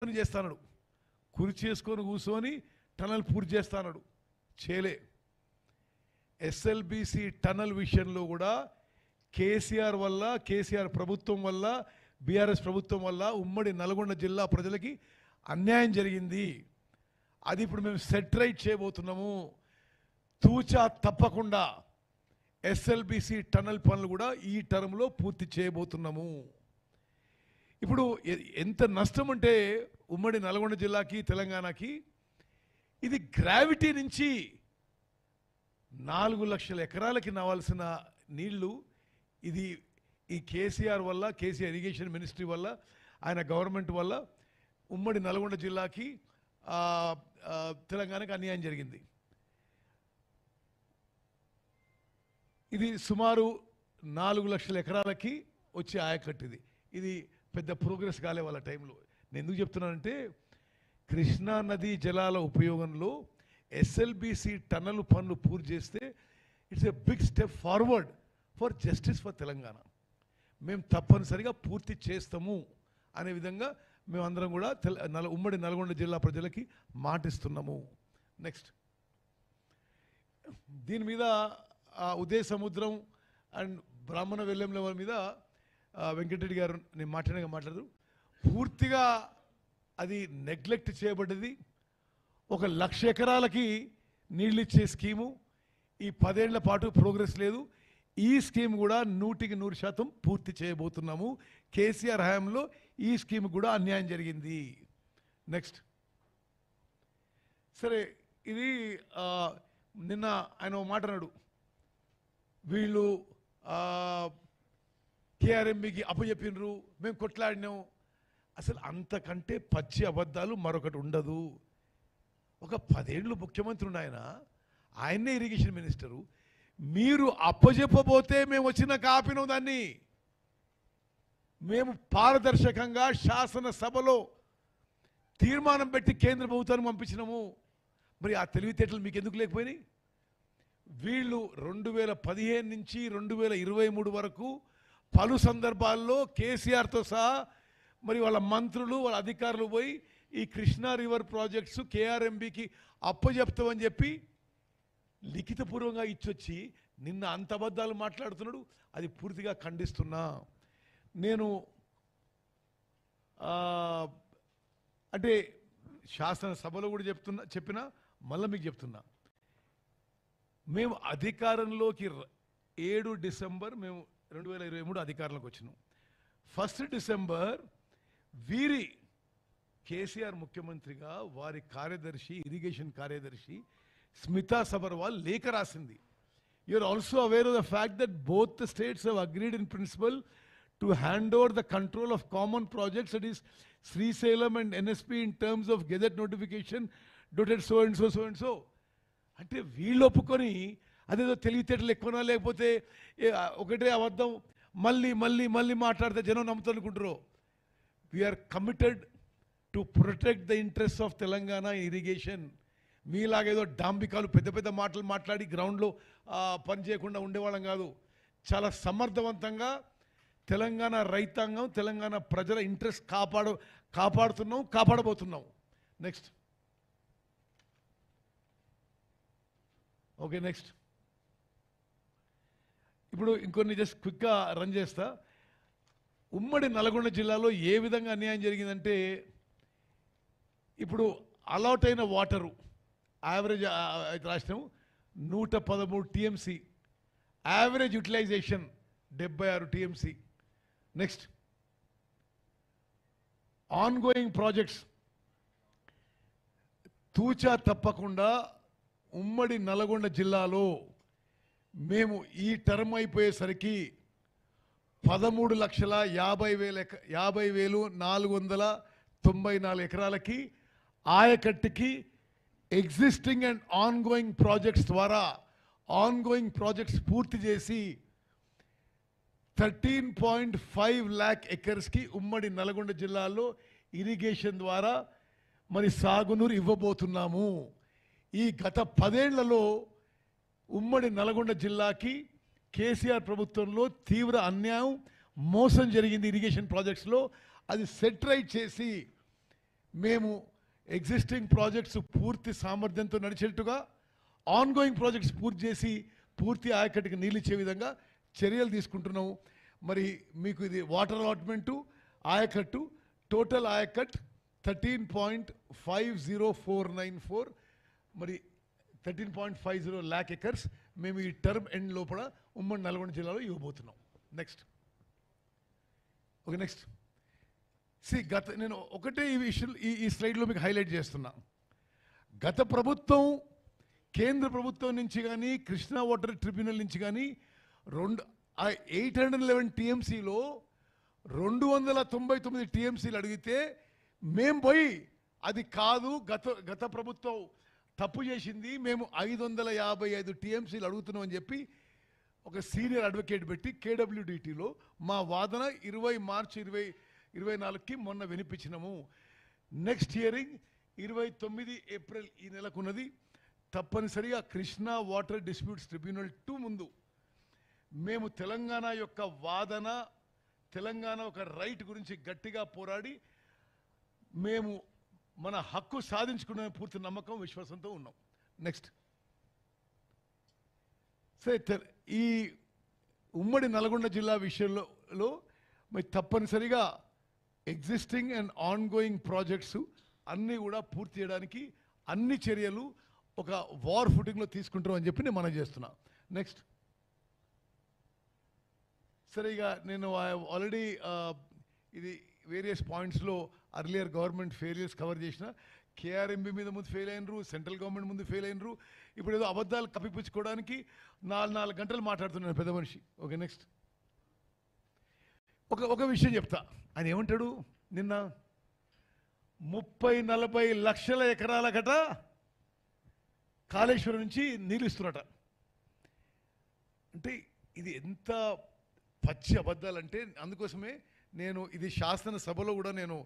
చేస్తాడు, కుర్చీ చేసుకొని కూర్చొని టనల్ పూర్తి చేస్తాడు, చేయలే. ఎస్ఎల్బిసి టనల్ విషయంలో కూడా కేసీఆర్ వల్ల, కేసీఆర్ ప్రభుత్వం వల్ల, బీఆర్ఎస్ ప్రభుత్వం వల్ల ఉమ్మడి నల్గొండ జిల్లా ప్రజలకి అన్యాయం జరిగింది. అది ఇప్పుడు మేము సెట్ రైట్ చేయబోతున్నాము. తూచా తప్పకుండా ఎస్ఎల్బిసి టనల్ పనులు కూడా ఈ టర్మ్లో పూర్తి చేయబోతున్నాము. ఇప్పుడు ఎంత నష్టం అంటే ఉమ్మడి నల్గొండ జిల్లాకి, తెలంగాణకి, ఇది గ్రావిటీ నుంచి 4 లక్షల ఎకరాలకి నావాల్సిన నీళ్లు ఇది ఈ కేసీఆర్ వల్ల, కేసీఆర్ ఇరిగేషన్ మినిస్ట్రీ వల్ల, ఆయన గవర్నమెంట్ వల్ల ఉమ్మడి నల్గొండ జిల్లాకి, తెలంగాణకి అన్యాయం జరిగింది. ఇది సుమారు 4 లక్షల ఎకరాలకి వచ్చే ఆయకట్టు. ఇది పెద్ద ప్రోగ్రెస్ కాలే వాళ్ళ టైంలో. నేను ఎందుకు చెప్తున్నానంటే కృష్ణా నదీ జలాల ఉపయోగంలో ఎస్ఎల్బిసి టనల్ పనులు పూర్తి చేస్తే it's a big step forward for justice for Telangana. మేము తప్పనిసరిగా పూర్తి చేస్తాము అనే విధంగా మేమందరం కూడా ఉమ్మడి నల్గొండ జిల్లా ప్రజలకి మాటిస్తున్నాము. నెక్స్ట్, దీని మీద ఉదయ సముద్రం అండ్ బ్రాహ్మణ వెల్లెంల మీద వెంకటరెడ్డి గారు నేను మాట్లాడరు. పూర్తిగా అది నెగ్లెక్ట్ చేయబడ్డది. 1 లక్ష ఎకరాలకి నీళ్ళు ఇచ్చే స్కీము ఈ 10 ఏళ్ల పాటు ప్రోగ్రెస్ లేదు. ఈ స్కీమ్ కూడా 100% పూర్తి చేయబోతున్నాము. కేసీఆర్ హయాంలో ఈ స్కీమ్ కూడా అన్యాయం జరిగింది. నెక్స్ట్, సరే, ఇది నిన్న ఆయన మాట్లాడాడు, వీళ్ళు కేఆర్ఎంబికి అప్పచెప్పినరు, మేము కొట్లాడినాం. అసలు అంతకంటే పచ్చి అబద్ధాలు మరొకటి ఉండదు. ఒక 10 ఏళ్ళు ముఖ్యమంత్రి ఉన్నాయన, ఆయన్నే ఇరిగేషన్ మినిస్టరు. మీరు అప్పచెప్పబోతే మేము వచ్చిన ఆపినాం దాన్ని. మేము పారదర్శకంగా శాసనసభలో తీర్మానం పెట్టి కేంద్ర ప్రభుత్వానికి పంపించినాము. మరి ఆ తెలివితేటలు మీకు ఎందుకు లేకపోయినాయి? వీళ్ళు 2015 నుంచి 2023 వరకు పలు సందర్భాల్లో కేసీఆర్తో సహా మరి వాళ్ళ మంత్రులు, వాళ్ళ అధికారులు పోయి ఈ కృష్ణా రివర్ ప్రాజెక్ట్స్ కేఆర్ఎంబికి అప్పచెప్తామని చెప్పి లిఖితపూర్వంగా ఇచ్చొచ్చి నిన్న అంత అబద్ధాలు మాట్లాడుతున్నాడు. అది పూర్తిగా ఖండిస్తున్నా. నేను అంటే శాసనసభలో కూడా చెప్పినా మళ్ళీ మీకు చెప్తున్నా, మేము అధికారంలోకి 7 డిసెంబర్ మేము 2023 అధికారంలోకి వచ్చినాం. 1 డిసెంబర్ వీరి కేసీఆర్ ముఖ్యమంత్రిగా వారి కార్యదర్శి, ఇరిగేషన్ కార్యదర్శి స్మితా సబర్వాల్ లేఖ రాసింది. You are also aware of the fact that both the states have agreed in principle to hand over the control of common projects, that is Srisailam and NSP in terms of gazette notification dotted so and so so and so. అంటే వీళ్ళు ఒప్పుకొని అదేదో తెలివితేటలు ఎక్కువనా, లేకపోతే ఒకటే అబద్ధం మళ్ళీ మళ్ళీ మళ్ళీ మాట్లాడితే జనం నమ్ముతానుకుంటారు. We're committed to protect the interest of Telangana irrigation. మీలాగేదో డాంబికాలు పెద్ద పెద్ద మాటలు మాట్లాడి గ్రౌండ్లో పని చేయకుండా ఉండేవాళ్ళం కాదు. చాలా సమర్థవంతంగా తెలంగాణ రైతాంగం, తెలంగాణ ప్రజల ఇంట్రెస్ట్ కాపాడుతున్నాం, కాపాడబోతున్నాం. Next, okay, next. ఇప్పుడు ఇంకొన్ని జస్ట్ క్విక్గా రన్ చేస్తా. ఉమ్మడి నల్గొండ జిల్లాలో ఏ విధంగా అన్యాయం జరిగిందంటే, ఇప్పుడు అలాట్ అయిన వాటరు యావరేజ్ రాష్ట్రం 113 TMC, average utilization 76 TMC. Next, on going projects తూచా తప్పకుండా ఉమ్మడి నల్గొండ జిల్లాలో మేము ఈ టర్మ్ అయిపోయేసరికి 13,50,494 ఎకరాలకి ఆయకట్టుకి existing and ongoing projects ద్వారా ఆన్ గోయింగ్ ప్రాజెక్ట్స్ పూర్తి చేసి 13.5 lakh ఎకర్స్కి ఉమ్మడి నల్గొండ జిల్లాలో ఇరిగేషన్ ద్వారా మరి సాగునీరు ఇవ్వబోతున్నాము. ఈ గత 10 ఏళ్లలో ఉమ్మడి నల్గొండ జిల్లాకి కేసీఆర్ ప్రభుత్వంలో తీవ్ర అన్యాయం, మోసం జరిగింది ఇరిగేషన్ ప్రాజెక్ట్స్లో. అది సెట్ రైట్ చేసి మేము ఎగ్జిస్టింగ్ ప్రాజెక్ట్స్ పూర్తి సామర్థ్యంతో నడిచేట్టుగా ఆన్గోయింగ్ ప్రాజెక్ట్స్ పూర్తి చేసి పూర్తి ఆయకట్టుకి నీళ్ళు ఇచ్చే విధంగా చర్యలు తీసుకుంటున్నాము. మరి మీకు ఇది వాటర్ అలాట్మెంటు ఆయకట్టు టోటల్ ఆయకట్ 13.50494 మరి 13.50 lakh acres మేము ఈ టర్మ్ ఎండ్ లోపల ఉమ్మడి నల్గొండ జిల్లాలో ఇవ్వబోతున్నాం. నెక్స్ట్ ఓకే నెక్స్ట్ నేను ఒకటే ఈ విషయం ఈ స్లైడ్లో మీకు హైలైట్ చేస్తున్నా. గత ప్రభుత్వం కేంద్ర ప్రభుత్వం నుంచి కానీ కృష్ణా వాటర్ ట్రిబ్యునల్ నుంచి కానీ 811 టీఎంసీలో 299 టీఎంసీలు అడిగితే మేము పోయి అది కాదు గత ప్రభుత్వం తప్పు చేసింది, మేము 555 టీఎంసీలు అడుగుతున్నాం అని చెప్పి ఒక సీనియర్ అడ్వకేట్ పెట్టి కేడబ్ల్యూడిటీలో మా వాదన 20 మార్చి 2024కి మొన్న వినిపించినాము. నెక్స్ట్ హియరింగ్ 29 ఏప్రిల్ ఈ నెలకున్నది. తప్పనిసరిగా కృష్ణా వాటర్ డిస్ప్యూట్స్ ట్రిబ్యునల్ 2 ముందు మేము తెలంగాణ యొక్క వాదన, తెలంగాణ ఒక రైట్ గురించి గట్టిగా పోరాడి మేము మన హక్కు సాధించుకునే పూర్తి నమ్మకం విశ్వాసంతో ఉన్నాం. నెక్స్ట్ సరే ఈ ఉమ్మడి నల్గొండ జిల్లా విషయంలో మరి తప్పనిసరిగా ఎగ్జిస్టింగ్ అండ్ ఆన్గోయింగ్ ప్రాజెక్ట్స్ అన్నీ కూడా పూర్తి చేయడానికి అన్ని చర్యలు ఒక వార్ ఫుటింగ్లో తీసుకుంటామని చెప్పి నేను మనం చేస్తున్నా. నెక్స్ట్ సరే ఇక నేను ఆల్రెడీ ఇది వేరియస్ పాయింట్స్లో అర్లియర్ గవర్నమెంట్ ఫెయిలియర్స్ కవర్ చేసిన. కేఆర్ఎంబి మీద ముందు ఫెయిల్ అయినరు, సెంట్రల్ గవర్నమెంట్ ముందు ఫెయిల్ అయినరు. ఇప్పుడు ఏదో అబద్ధాలు కప్పిపుచ్చుకోవడానికి 4 గంటలు మాట్లాడుతున్నాను పెద్ద మనిషి. ఓకే నెక్స్ట్ ఒక విషయం చెప్తా. ఆయన ఏమంటాడు, నిన్న 30-40 లక్షల ఎకరాల గట కాళేశ్వరం నుంచి నీళ్ళు ఇస్తున్నట. అంటే ఇది ఎంత పచ్చి అబద్ధాలంటే అందుకోసమే నేను ఇది శాసనసభలో కూడా నేను